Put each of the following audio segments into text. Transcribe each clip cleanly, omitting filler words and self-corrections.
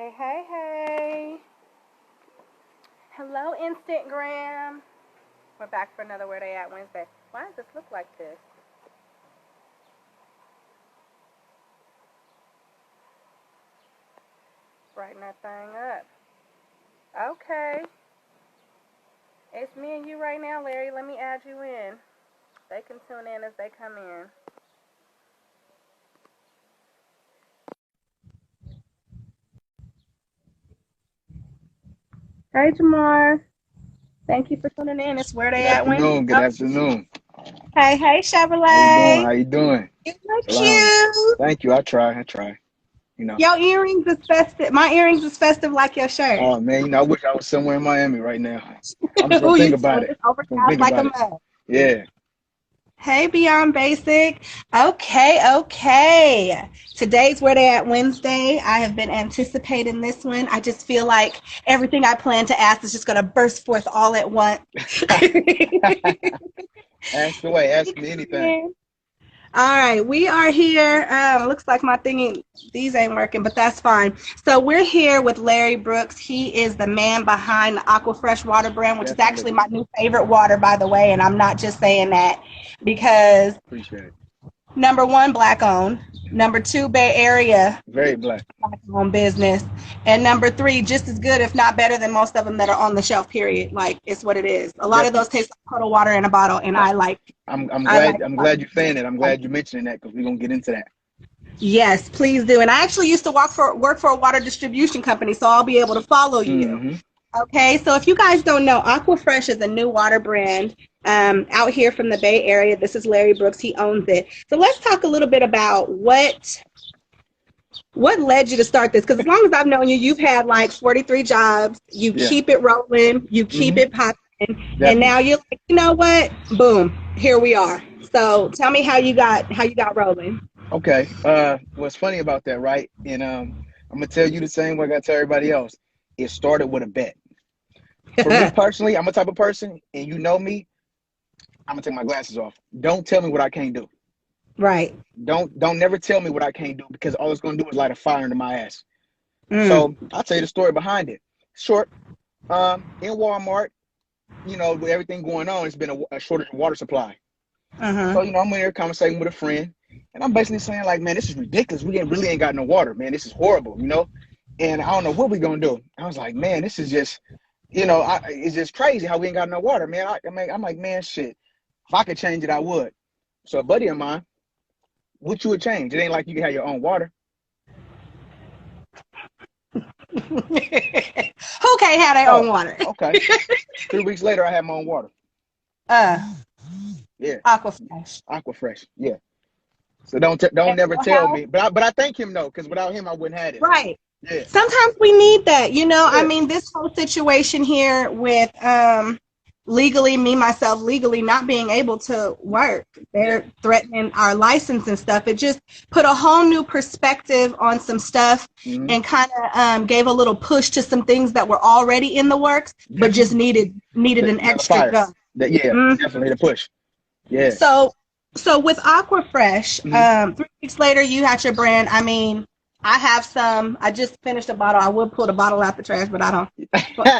Hey, hey, hey. Hello, Instagram. We're back for another Where Dey Wednesday. Why does this look like this? Brighten that thing up. Okay. It's me and you right now, Larry. Let me add you in. They can tune in as they come in. Hey, Jamar. Thank you for tuning in. It's Where Good Dey Wednesday. afternoon. Good afternoon. Hey, hey, How you doing? Chevrolet. How you doing? You look Salam. cute. Thank you. I try. I try. You know. Your earrings is festive. My earrings is festive like your shirt. Oh man, I wish I was somewhere in Miami right now. I'm just gonna Who think you about doing? it. It's Just gonna overcast think like a about it. mug. Yeah. Hey, Beyond Basic. Okay. Today's Where They At Wednesday. I have been anticipating this one. I just feel like everything I plan to ask is just going to burst forth all at once. Ask away. Ask me anything. All right, we are here. Looks like my thingy, these ain't working, but that's fine. So we're here with Larry Brooks. He is the man behind the Aquafresh water brand, which is Definitely. actually my new favorite water, by the way. And I'm not just saying that because Appreciate it. number one, black owned. Number two, Bay Area Very black. black owned business. And number three, just as good, if not better than most of them that are on the shelf, period. Like, it's what it is. A lot of those Definitely. taste like puddle water in a bottle, and I like I'm I glad like I'm glad you're saying it. I'm glad you're mentioning that because we're gonna get into that. Yes, please do. And I actually used to work for a water distribution company, so I'll be able to follow you. Mm-hmm. Okay, so if you guys don't know, Aquafresh is a new water brand out here from the Bay Area. This is Larry Brooks. He owns it. So let's talk a little bit about what led you to start this. Because as long as I've known you, you've had like 43 jobs. You Yeah. keep it rolling. You keep Mm-hmm. it popping. And Definitely. now you're like, you know what? Boom, here we are. So tell me how you got rolling. Okay. What's funny about that, right? And I'm gonna tell you the same way I gotta tell everybody else. It started with a bet. For me personally, I'm a type of person, and you know me, I'm gonna take my glasses off. Don't tell me what I can't do. Right. Don't never tell me what I can't do because all it's gonna do is light a fire into my ass. Mm. So I'll tell you the story behind it. Short, in Walmart, with everything going on, it's been a shortage of water supply. Uh-huh. So, I'm in here conversating with a friend, and I'm basically saying, like, man, this is ridiculous. We really ain't got no water, man. This is horrible. And I don't know what we gonna do. I was like, man, this is just, it's just crazy how we ain't got no water, man. I'm like, man, shit. If I could change it, I would. So a buddy of mine, what you would change? It ain't like you can have your own water. Who can't have their Oh, own water? okay. 3 weeks later, I had my own water. Yeah, Aquafresh. Aquafresh. Yeah. So don't And never your tell health? me. But I thank him though, because without him, I wouldn't have it. Right. Yeah. Sometimes we need that. I Yeah. mean, this whole situation here with legally not being able to work. Yeah. They're threatening our license and stuff. It just put a whole new perspective on some stuff Mm-hmm. and kind of gave a little push to some things that were already in the works, but just needed an Another extra fire. go. Definitely the push. Yeah. So with Aquafresh, Mm-hmm. 3 weeks later, you had your brand. I mean, I have some. I just finished a bottle. I would pull the bottle out the trash, but I don't.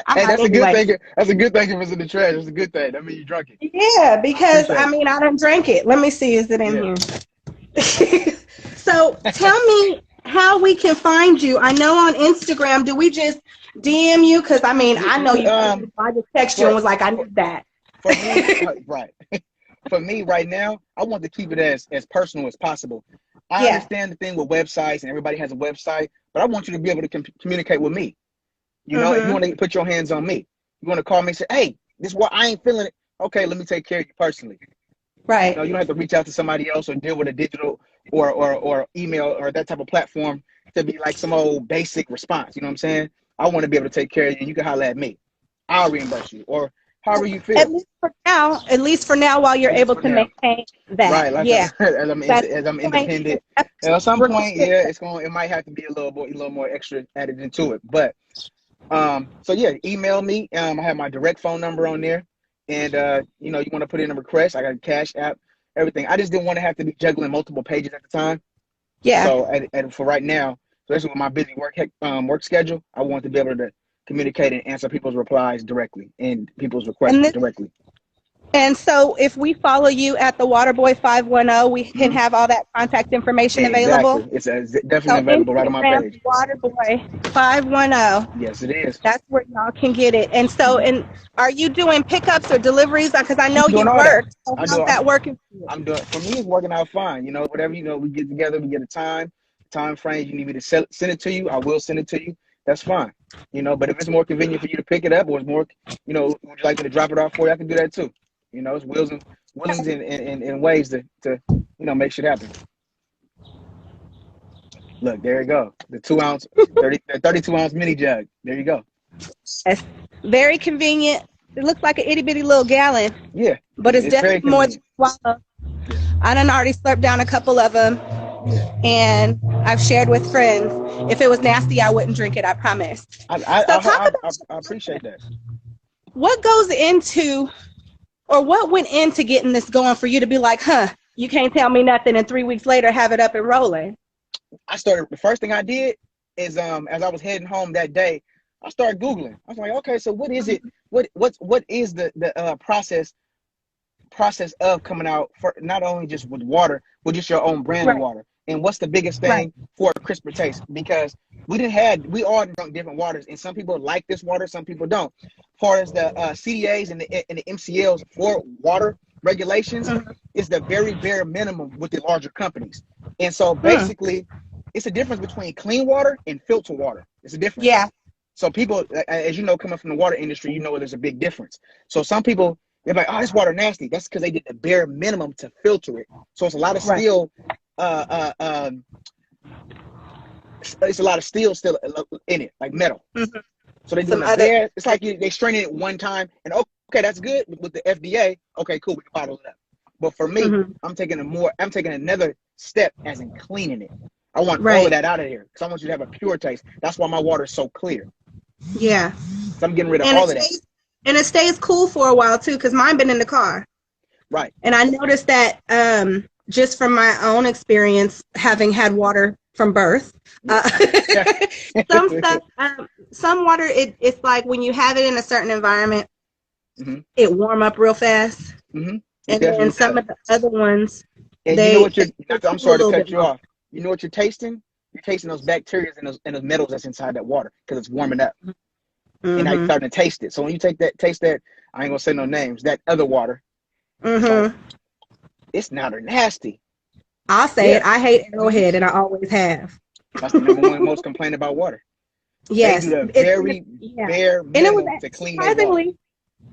I'm Hey, not that's a good anyway. thing. That's a good thing if it's in the trash. That's a good thing. That means you drunk it. Yeah, because Appreciate I it. mean, I done drank it. Let me see. Is it in Yeah. here? So tell me how we can find you. I know on Instagram, do we just DM you? Because I mean, I know you. I just text you and was like, I need that. For me, right. For me right now, I want to keep it as personal as possible. I Yeah. understand the thing with websites and everybody has a website, but I want you to be able to communicate with me. If you want to put your hands on me, you want to call me and say, hey, this is what I ain't feeling it. Okay, let me take care of you personally. Right. You don't have to reach out to somebody else or deal with a digital or email or that type of platform to be like some old basic response. You know what I'm saying? I want to be able to take care of you. You can holler at me. I'll reimburse you or however you feel. At least for now, while you're At least able for to now. maintain that. Right, like Yeah. as That's I'm independent. And at some point, yeah, it might have to be a little more extra added into it. But so yeah, email me. I have my direct phone number on there, and you want to put in a request. I got a Cash App, everything. I just didn't want to have to be juggling multiple pages at the time. Yeah. So and for right now, especially with my busy work schedule. I want to be able to communicate and answer people's replies directly and people's requests directly. And so if we follow you at the Waterboy 510, we can have all that contact information available. It's definitely available right on my page. Waterboy 510. Yes, it is. That's where y'all can get it. And so, are you doing pickups or deliveries? Because I know you work. So how's that working for you? I'm doing. For me, it's working out fine. You know, whatever, you know, we get together, we get a time frame. You need me to send it to you, I will send it to you. That's fine. You know, but if it's more convenient for you to pick it up, or it's more, you know, would you like me to drop it off for you? I can do that too. You know, it's wills and ways to you know, make shit happen. Look, there you go. The 32 ounce mini jug. There you go. It's very convenient. It looks like an itty bitty little gallon. Yeah. But it's definitely more than swallow. Yeah. I done already slurped down a couple of them. Yeah. And I've shared with friends. If it was nasty, I wouldn't drink it, I promise. I appreciate that. What goes into, or what went into getting this going for you to be like, you can't tell me nothing, and 3 weeks later have it up and rolling? The first thing I did is, as I was heading home that day, I started Googling. I was like, okay, so what is it? What is the process of coming out for not only just with water, but just your own brand of water? And what's the biggest thing for a crisper taste? Because we all drunk different waters, and some people like this water, some people don't. As far as the CDAs and the MCLs for water regulations, is the very bare minimum with the larger companies. And so basically, it's a difference between clean water and filter water. It's a difference. Yeah. So people, as you know, coming from the water industry, you know there's a big difference. So some people, they're like, oh, this water nasty. That's because they did the bare minimum to filter it. So it's a lot of steel. It's a lot of steel still in it, like metal. So they do it. It's like they strain it one time, and okay, that's good with the FDA. Okay, cool, we can bottle it up. But for me, I'm taking another step, as in cleaning it. I want all of that out of here because I want you to have a pure taste. That's why my water is so clear. Yeah. So I'm getting rid of all of that. And it stays cool for a while too, because mine been in the car. Right. And I noticed that just from my own experience, having had water from birth, some water, it's like when you have it in a certain environment, it warm up real fast. And then some of the other ones, and you know what I'm sorry to cut you off. You know what you're tasting? You're tasting those bacteria and those metals that's inside that water because it's warming up. And now you're starting to taste it. So when you taste that, I ain't gonna say no names, that other water, it's not nasty. I'll say it. I hate Arrowhead, and I always have. That's the number one most complaint about water. Yes. They do the very bare minimum to clean their water.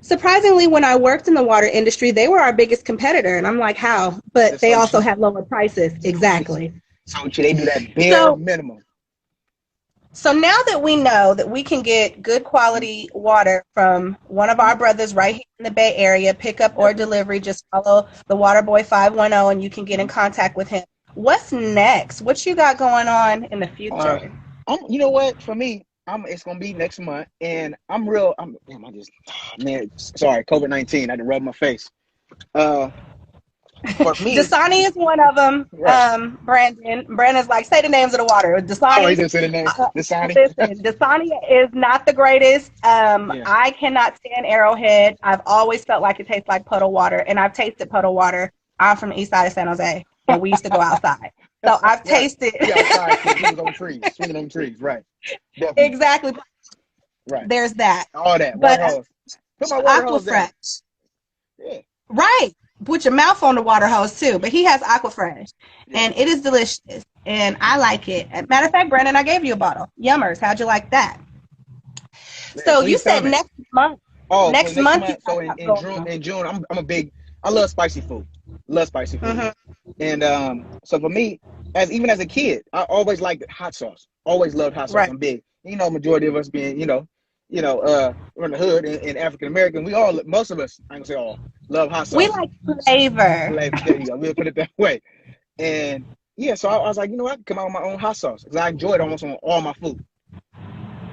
Surprisingly, when I worked in the water industry, they were our biggest competitor. And I'm like, how? But they also have lower prices. Exactly. So they do that bare minimum. So now that we know that we can get good quality water from one of our brothers right here in the Bay Area, pickup or delivery, just follow the Waterboy 510 and you can get in contact with him. What's next? What you got going on in the future? You know what? For me, it's gonna be next month, and sorry, COVID-19. I had to rub my face. For me, Dasani is one of them. Right. Brandon's like, say the names of the water. Dasani. Oh, he didn't say the name. Dasani. Listen, Dasani is not the greatest. I cannot stand Arrowhead. I've always felt like it tastes like puddle water, and I've tasted puddle water. I'm from the east side of San Jose, and we used to go outside. So I've tasted. Swinging on trees, right? Definitely. Exactly. Right. There's that. All that. But put my water hose down. Yeah. Right. Put your mouth on the water hose too. But he has Aquafresh, and it is delicious, and I like it. As a matter of fact, Brandon, I gave you a bottle. Yummers. How'd you like that? So you said next month. Oh, next month. So in June, I love spicy food. And so for me, even as a kid, I always liked hot sauce. Always loved hot sauce. Right. I'm big. You know, majority of us being, we're in the hood and African American. Most of us, I ain't gonna say all, love hot sauce. We like flavor. There you go. We'll put it that way. And so I was like, you know what? I can come out with my own hot sauce because I enjoy it almost on all my food.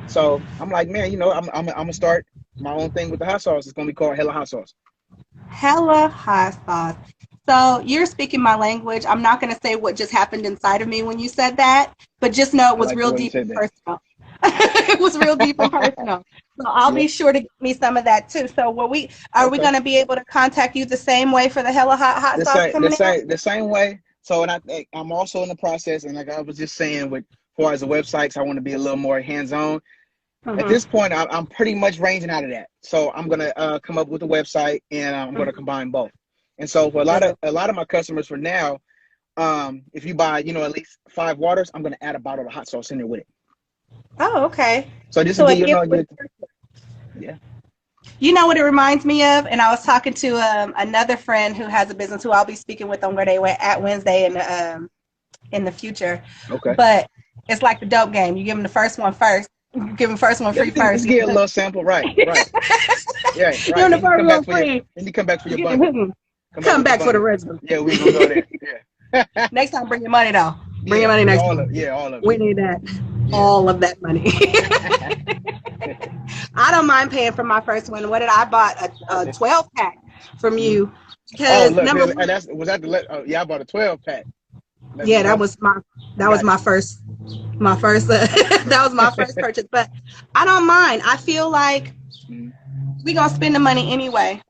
So I'm like, man, I'm gonna start my own thing with the hot sauce. It's gonna be called HellaHot sauce. HellaHot sauce. So you're speaking my language. I'm not going to say what just happened inside of me when you said that, but just know it was real deep and personal. It was real deep and personal. So I'll be sure to give me some of that too. So are we going to be able to contact you the same way for the HellaHot hot sauce coming in? The same way. So, and I'm also in the process, and like I was just saying, with as far as the websites, I want to be a little more hands-on. At this point, I'm pretty much ranging out of that. So I'm gonna come up with a website, and I'm gonna combine both. And so for a lot of my customers for now, if you buy, at least 5 waters, I'm gonna add a bottle of hot sauce in there with it. Oh, okay. So this is yeah. You know what it reminds me of? And I was talking to another friend who has a business who I'll be speaking with on Where Dey Wednesday in the future. Okay. But it's like the dope game. You give them the first one first. You give them the first one free first. You get a little sample, right. Yeah, right. Give them the first one free. And you come back for your bundle. Come back for the rest of them. Yeah, we're going to go there. Yeah. Next time, bring your money, though. Bring your money next time. All of it. We need that. Yeah. All of that money. I don't mind paying for my first one. What did I bought? A 12-pack from you. Because I bought a 12-pack. Yeah, that was my first that was my first purchase. But I don't mind. I feel like we're going to spend the money anyway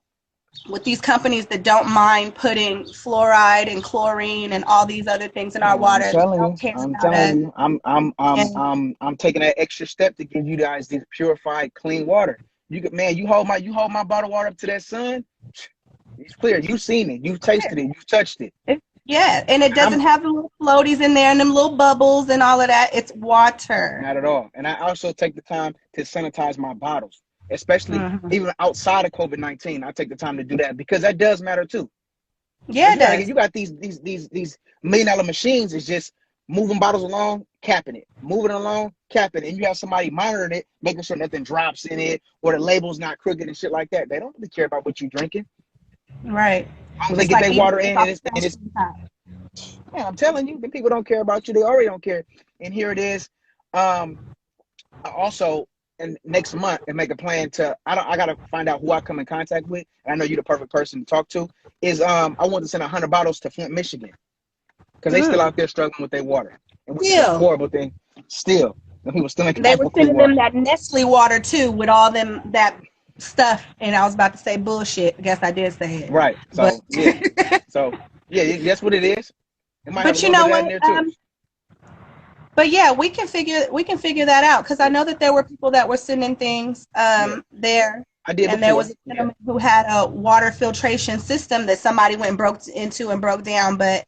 with these companies that don't mind putting fluoride and chlorine and all these other things in our water. I'm telling you, I'm taking that extra step to give you guys this purified, clean water. You hold my bottled water up to that sun. It's clear. You've seen it. You've tasted it. You've touched it. Yeah, and it doesn't have the little floaties in there and them little bubbles and all of that. It's water. Not at all. And I also take the time to sanitize my bottles, especially even outside of COVID-19. I take the time to do that because that does matter too. Yeah, it does. You got these $1 million machines is just moving bottles along, capping it, moving along, capping it, and you have somebody monitoring it, making sure nothing drops in it or the label's not crooked and shit like that. They don't really care about what you're drinking. Right. As long as they get their water in, and it's I'm telling you, the people don't care about you. They already don't care. And here it is. I also, and next month, and make a plan to. I gotta find out who I come in contact with. And I know you're the perfect person to talk to. I want to send 100 bottles to Flint, Michigan, because they still out there struggling with their water. And which is a horrible thing. Still, the people still they were sending them that Nestle water too, with all them that stuff, and I was about to say bullshit. I guess I did say it. Right. So that's what it is. It might but you know what? But yeah, we can figure that out because I know that there were people that were sending things there. I did. And there was a gentleman who had a water filtration system that somebody went and broke down. But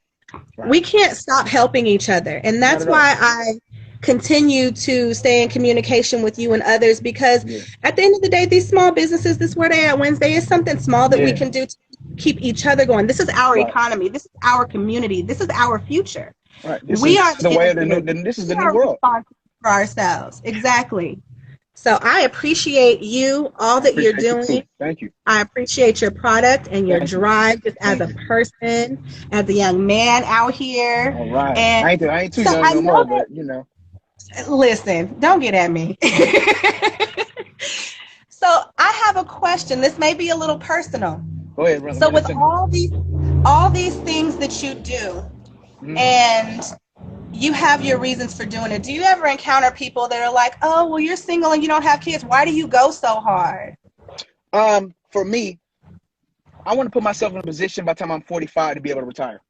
we can't stop helping each other, and that's why I continue to stay in communication with you and others, because at the end of the day, these small businesses, this Where Dey Wednesday is something small that we can do to keep each other going. This is our economy. This is our community. This is our future. Right. This is the new world for ourselves. Exactly. So I appreciate you, all that you're doing. Thank you. I appreciate your product and your drive just as a person, as a young man out here. All right. And I ain't too young no more, but you know. Listen, don't get at me. So I have a question. This may be a little personal. Go ahead, brother. So with all these things that you do, and you have your reasons for doing it, do you ever encounter people that are like, oh, well, you're single and you don't have kids. Why do you go so hard? For me, I want to put myself in a position by the time I'm 45 to be able to retire.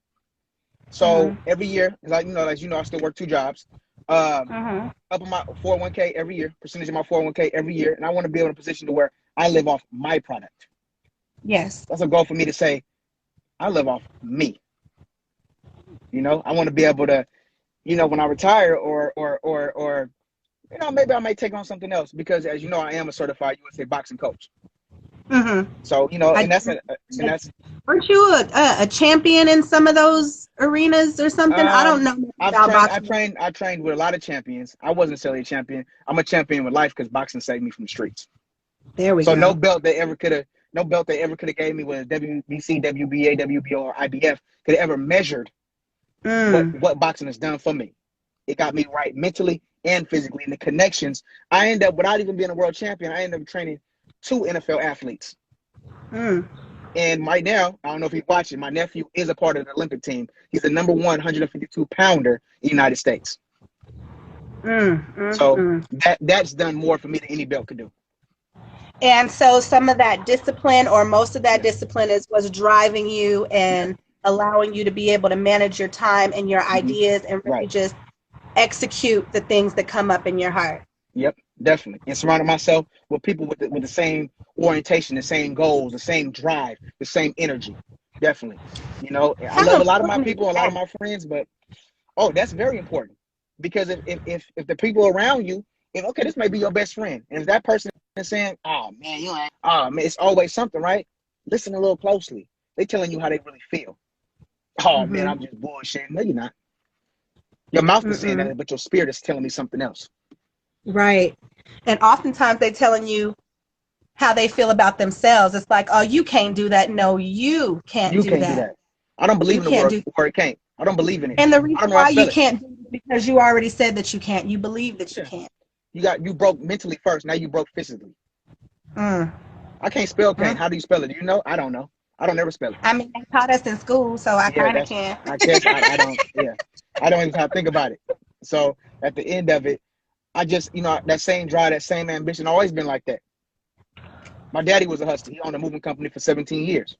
So every year, as you know, I still work 2 jobs. Up on my 401k every year, percentage of my 401k every year, and I want to be able in a position to where I live off my product. Yes. That's a goal for me to say, I live off me. You know, I want to be able to, when I retire or maybe I may take on something else because, as you know, I am a certified USA boxing coach. So, aren't you a champion in some of those arenas or something? I don't know. I trained with a lot of champions. I wasn't necessarily a champion. I'm a champion with life because boxing saved me from the streets. There we go. So no belt they ever could have gave me, whether WBC, WBA, WBO, or IBF, could have ever measured what boxing has done for me. It got me right mentally and physically, and the connections. I end up, without even being a world champion, I ended up training 2 NFL athletes. And right now, I don't know if he's watching, my nephew is a part of the Olympic team. He's the number 152 pounder in the United States. So that's done more for me than any belt could do. And so some of that discipline, or most of that discipline, was driving you and allowing you to be able to manage your time and your ideas and really just execute the things that come up in your heart. Yep, definitely. And surrounding myself with people with the same orientation, the same goals, the same drive, the same energy. Definitely. You know, I love a lot of my people, a lot of my friends, but that's very important. Because if the people around you, okay, this may be your best friend, and if that person is saying, "Oh man, you ain't," oh man, it's always something, right? Listen a little closely. They're telling you how they really feel. Oh man, I'm just bullshitting. No, you're not. Your mouth is saying that, but your spirit is telling me something else. Right. And oftentimes they're telling you how they feel about themselves. It's like, oh, you can't do that. No, you can't do that. I don't believe in the word can't. I don't believe in it. And the reason why you can't do it is because you already said that you can't. You believe that you can't. You broke mentally first. Now you broke physically. I can't spell can't. How do you spell it? Do you know? I don't know. I don't ever spell it. I mean, they taught us in school, so I kind of can. I guess I don't. Yeah, I don't even have to think about it. So at the end of it, I just, that same drive, that same ambition, always been like that. My daddy was a hustler. He owned a moving company for 17 years.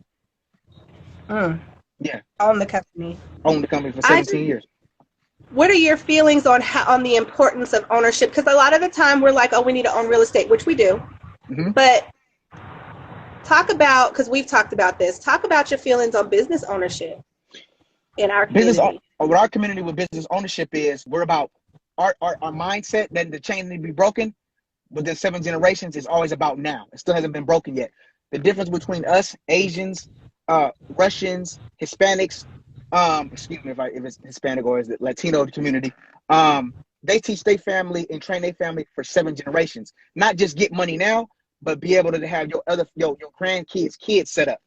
Yeah. Owned the company. Owned the company for 17 years. What are your feelings on the importance of ownership? Because a lot of the time we're like, oh, we need to own real estate, which we do. But talk about, because we've talked about this, talk about your feelings on business ownership in our community. What our community with business ownership is, we're about our mindset that the chain need to be broken within 7 generations is always about now. It still hasn't been broken yet. The difference between us, Asians, Russians, Hispanics, excuse me if it's Hispanic or is it Latino community, they teach their family and train their family for 7 generations. Not just get money now, but be able to have your grandkids' kids set up.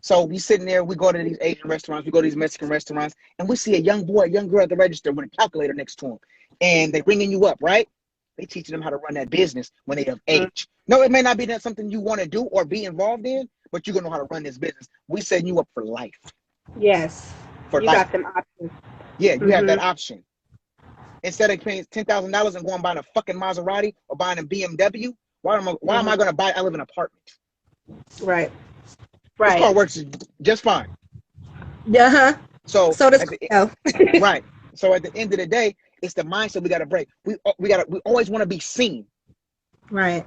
So we sitting there, we go to these Asian restaurants, we go to these Mexican restaurants, and we see a young boy, a young girl at the register with a calculator next to them. And they ringing you up, right? They teaching them how to run that business when they have age. No, it may not be that something you want to do or be involved in, but you're going to know how to run this business. We setting you up for life. Yes. For you life. Got them options. Yeah, you have that option. Instead of paying $10,000 and going buying a fucking Maserati or buying a BMW, why am I going to buy? I live in an apartment. Right. This car works just fine. So does right. So at the end of the day, it's the mindset we got to break. We always want to be seen. Right.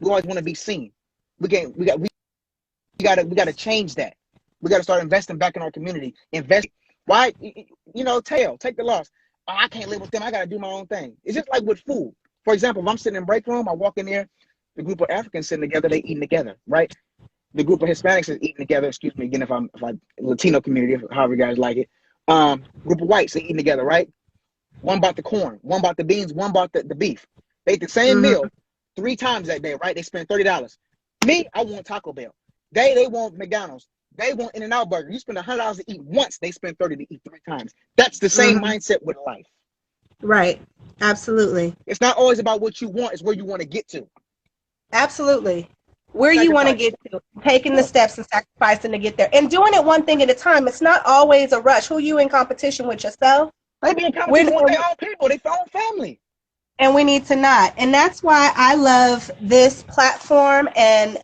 We always want to be seen. We got to change that. We got to start investing back in our community. Invest. Why? Take the loss. Oh, I can't live with them. I got to do my own thing. It's just like with food. For example, if I'm sitting in break room, I walk in there, the group of Africans sitting together, they eating together, right? The group of Hispanics is eating together. Excuse me again if I'm Latino community, however you guys like it. Group of whites are eating together, right? One bought the corn, one bought the beans, one bought the beef. They ate the same meal 3 times that day, right? They spent $30. Me, I want Taco Bell. They want McDonald's. They want In-N-Out Burger. You spend $100 to eat once, they spend $30 to eat 3 times. That's the same mindset with life. Right. Absolutely. It's not always about what you want, it's where you want to get to. Absolutely. Where you want to get to, taking the steps and sacrificing to get there. And doing it one thing at a time. It's not always a rush. Who are you in competition with, yourself? They be in competition with their own people, their own family. And we need to not. And that's why I love this platform and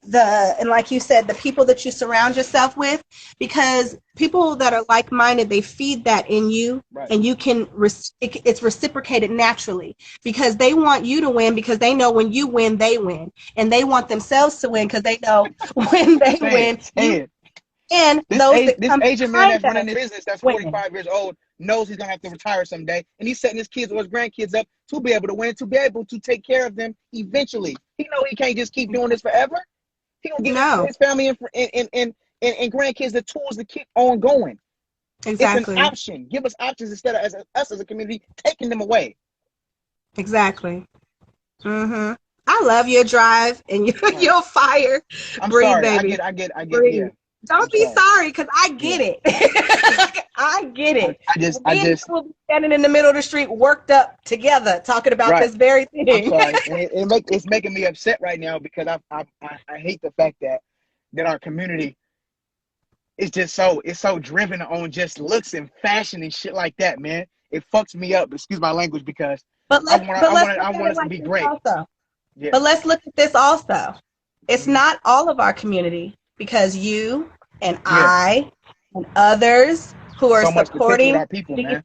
like you said, the people that you surround yourself with, because people that are like-minded, they feed that in you, and you can, it's reciprocated naturally, because they want you to win, because they know when you win, they win. And they want themselves to win because they know when they win. And this Asian man that's running this business that's 45 years old knows he's going to have to retire someday. And he's setting his kids or his grandkids up to be able to win, to be able to take care of them eventually. He know he can't just keep doing this forever. He going to give his family and grandkids the tools to keep on going. Exactly. It's an option. Give us options instead of us as a community taking them away. Exactly. I love your drive and your fire. I'm Breathe, sorry. baby. I get yeah. Don't be sorry, because I get it. I get it. I just will be standing in the middle of the street, worked up together, talking about this very thing. I'm sorry. It's making me upset right now, because I hate the fact that our community it's so driven on just looks and fashion and shit like that, man. It fucks me up. Excuse my language, because I want us to be great. Yeah. But let's look at this also. It's not all of our community, because you and I and others who are supporting our people, man.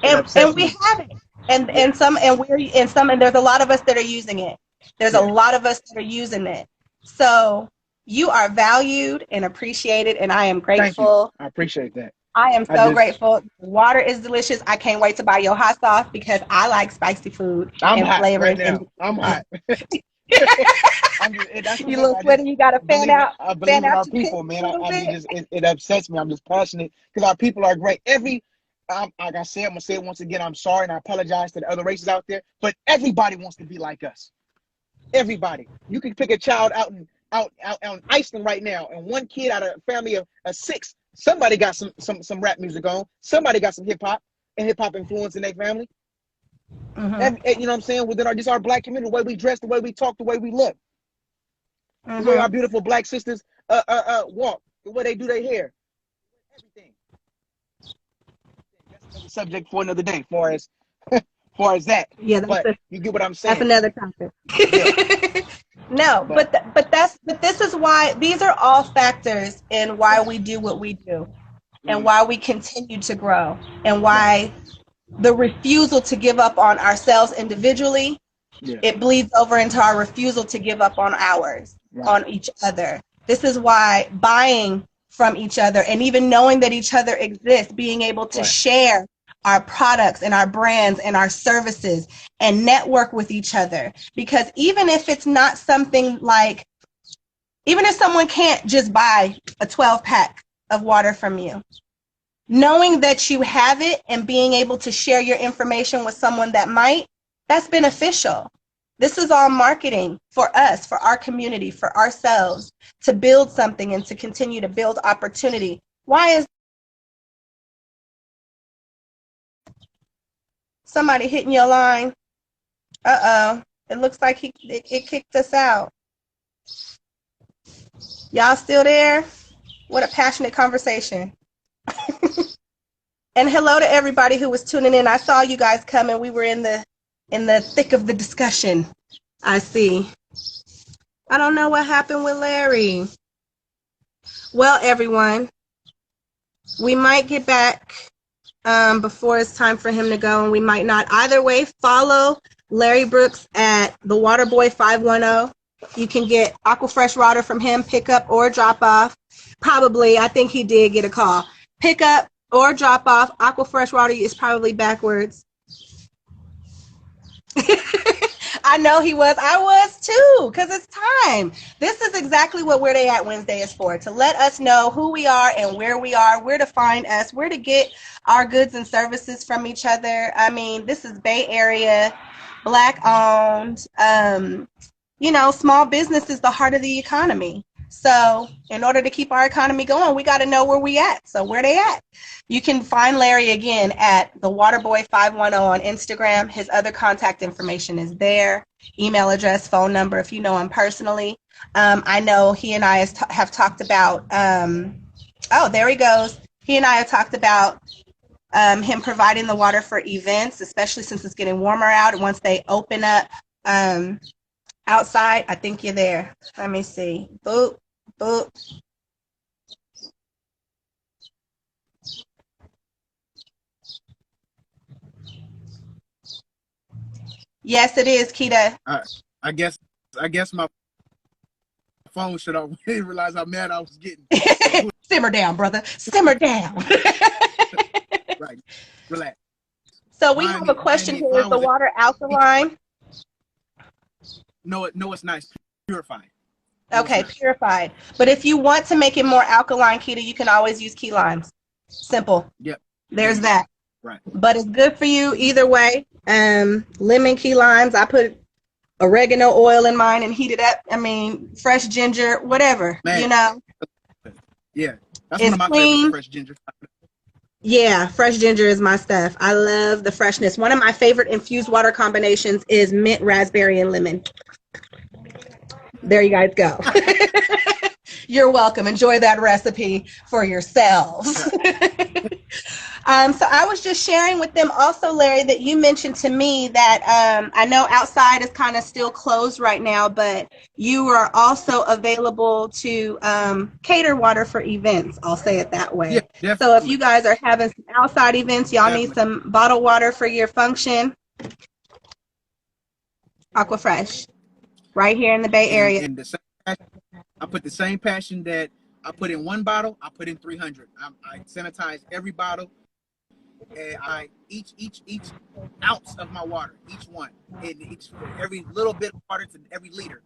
And we have it. And there's a lot of us that are using it. There's a lot of us that are using it. So you are valued and appreciated, and I am grateful. I appreciate that. I am so grateful. Water is delicious. I can't wait to buy your hot sauce, because I like spicy food and flavors. Right now. I'm hot. You little sweaty, you got to fan out. I believe in our people, man. It upsets me. I'm just passionate because our people are great. Like I said, I'm going to say it once again. I'm sorry, and I apologize to the other races out there, but everybody wants to be like us. Everybody. You can pick a child out in Iceland right now, and one kid out of a family of 6, somebody got some rap music on. Somebody got some hip hop influence in their family. And, you know what I'm saying? Within our black community, the way we dress, the way we talk, the way we look, the way our beautiful black sisters walk, the way they do their hair, everything. That's another subject for another day. Far as that, but you get what I'm saying. That's another topic. Yeah. No, but this is why these are all factors in why we do what we do, and why we continue to grow, and why the refusal to give up on ourselves individually, it bleeds over into our refusal to give up on on each other. This is why buying from each other, and even knowing that each other exists, being able to share our products and our brands and our services and network with each other. Because even if it's not something like, even if someone can't just buy a 12-pack of water from you, knowing that you have it and being able to share your information with someone that might, that's beneficial. This is all marketing for us, for our community, for ourselves, to build something and to continue to build opportunity. Why is somebody hitting your line? It looks like it kicked us out. Y'all still there? What a passionate conversation. And hello to everybody who was tuning in. I saw you guys coming. We were in the thick of the discussion. I see. I don't know what happened with Larry. Well, everyone, we might get back before it's time for him to go, and we might not. Either way, follow Larry Brooks at the Waterboy 510. You can get Aquafresh water from him, pick up or drop off. Probably, I think he did get a call. Pick up or drop off. Aquafresh water is probably backwards. I know he was. I was too, because it's time. This is exactly what Where Dey At Wednesday is for, to let us know who we are and where we are, where to find us, where to get our goods and services from each other. I mean, this is Bay Area, Black owned. You know, small business is the heart of the economy. So in order to keep our economy going, we got to know where we at. So where they at? You can find Larry again at the Waterboy 510 on Instagram. His other contact information is there. Email address, phone number, if you know him personally. I know he and I have talked about, oh, there he goes. He and I have talked about him providing the water for events, especially since it's getting warmer out. And once they open up outside, I think you're there. Let me see. Boop, boop. Yes, it is, Keita. I guess my phone shut off. I didn't realize how mad I was getting. Simmer down, brother. Simmer down. Right. Relax. So we have a question here. Is the water alkaline? No, it's not. It's purified. Okay, purified. But if you want to make it more alkaline, Keita, you can always use key limes. Simple. Yep. There's that. Right. But it's good for you either way. Lemon, key limes. I put oregano oil in mine and heat it up. I mean, fresh ginger, whatever. Man. You know. Yeah. That's one of my favorite, fresh ginger. Yeah, fresh ginger is my stuff. I love the freshness. One of my favorite infused water combinations is mint, raspberry, and lemon. There you guys go. You're welcome. Enjoy that recipe for yourselves. So I was just sharing with them also, Larry, that you mentioned to me that I know outside is kind of still closed right now, but you are also available to cater water for events. I'll say it that way. Yeah, definitely. So if you guys are having some outside events, y'all need some bottled water for your function, Aquafresh, right here in the Bay Area. And the same, I put the same passion that I put in one bottle, I put in 300. I sanitize every bottle. And I each ounce of my water, each one, and every little bit of water to every liter,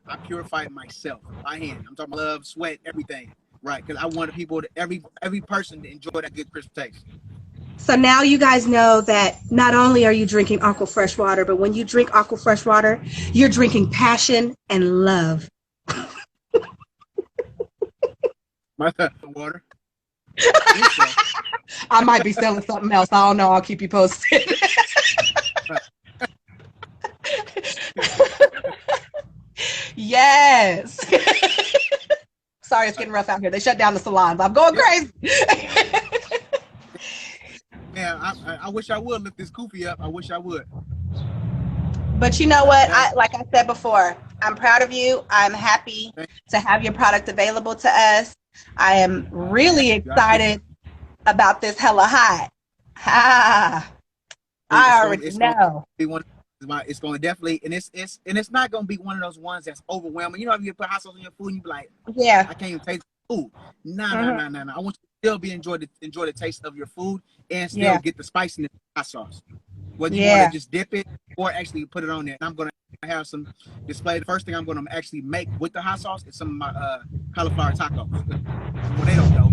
I purify it myself by hand. I'm talking love, sweat, everything, right? Because I want people to every person to enjoy that good crisp taste. So now you guys know that not only are you drinking Aquafresh water, but when you drink Aquafresh water, you're drinking passion and love. My water. I might be selling something else. I don't know. I'll keep you posted. Yes. Sorry, it's getting rough out here. They shut down the salons. I'm going crazy. Man, I wish I would lift this kufi up. I wish I would. But you know what? Like I said before, I'm proud of you. I'm happy to have your product available to us. I am really excited about this HellaHot. I already know. It's going to definitely, and it's not going to be one of those ones that's overwhelming. You know, if you put hot sauce on your food and you be like, yeah, I can't even taste the food. No. I want you to still enjoy the taste of your food and still get the spiciness of hot sauce. Whether you want to just dip it or actually put it on there. And I'm going to have some display. The first thing I'm going to actually make with the hot sauce is some of my cauliflower tacos. Well, they don't know.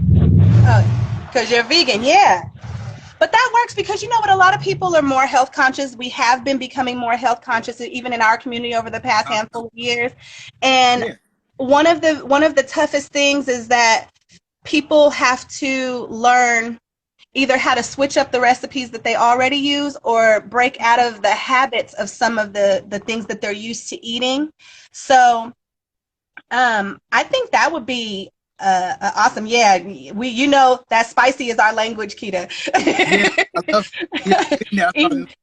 Because you're vegan, yeah. But that works because you know what? A lot of people are more health conscious. We have been becoming more health conscious, even in our community over the past handful of years. And one of the toughest things is that people have to learn either how to switch up the recipes that they already use or break out of the habits of some of the things that they're used to eating. So I think that would be awesome. Yeah, you know that spicy is our language, Keita.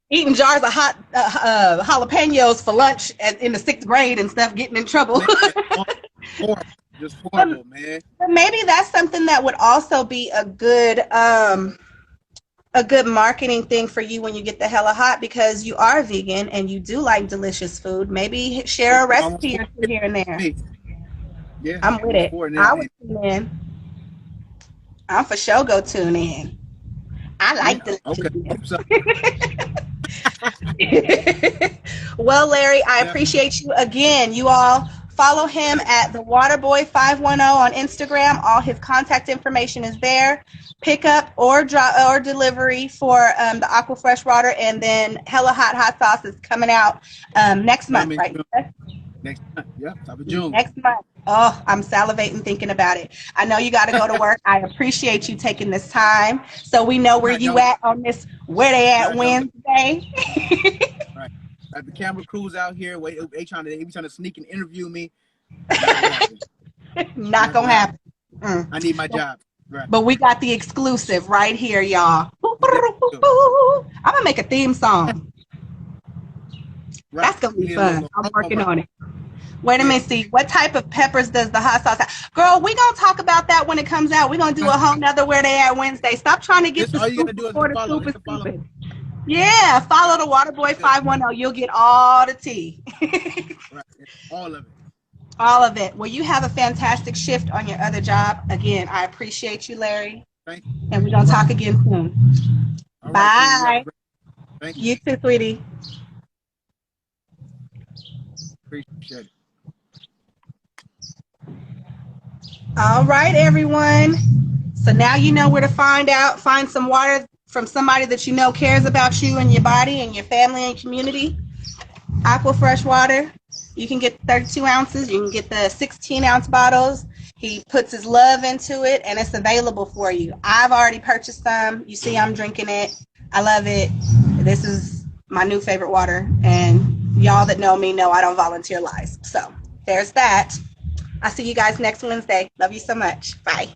Eating jars of hot jalapenos for lunch in the 6th grade and stuff, getting in trouble. Just horrible, man. But maybe that's something that would also be a good marketing thing for you when you get the HellaHot, because you are vegan and you do like delicious food. Maybe share a recipe or two here and there. Yeah, I'm with it. I would tune in. I'm for sure go tune in. I like deliciousness. Okay. Well, Larry, I appreciate you again. You all follow him at the Waterboy510 on Instagram. All his contact information is there. Pickup or delivery for the Aquafresh water, and then HellaHot hot sauce is coming out next month, right? Next month, yeah, top of June. Next month. Oh, I'm salivating thinking about it. I know you got to go to work. I appreciate you taking this time, so we know where you at on this Where Dey At Wednesday. Right. The camera crew's out here. They trying to sneak and interview me. Not gonna happen. I need my job. Right. But we got the exclusive right here, y'all. I'm gonna make a theme song. Right. That's gonna be fun. I'm working on it. Wait a minute, see, what type of peppers does the hot sauce have? Girl, we're going to talk about that when it comes out. We're going to do a whole nother Where Dey At Wednesday. Stop trying to get the scoop before the scoop is stupid. Yeah, follow the Waterboy510. You'll get all the tea. Right. All of it. All of it. Well, you have a fantastic shift on your other job. Again, I appreciate you, Larry. Thank you. And we're going to talk again soon. All bye. Right, thank you. You too, sweetie. Appreciate it. All right, everyone. So now you know where to find some water from somebody that you know cares about you and your body and your family and community. Aquafresh water. You can get 32 ounces. You can get the 16-ounce bottles. He puts his love into it, and it's available for you. I've already purchased some. You see I'm drinking it. I love it. This is my new favorite water, and y'all that know me know I don't volunteer lies. So there's that. I'll see you guys next Wednesday. Love you so much. Bye.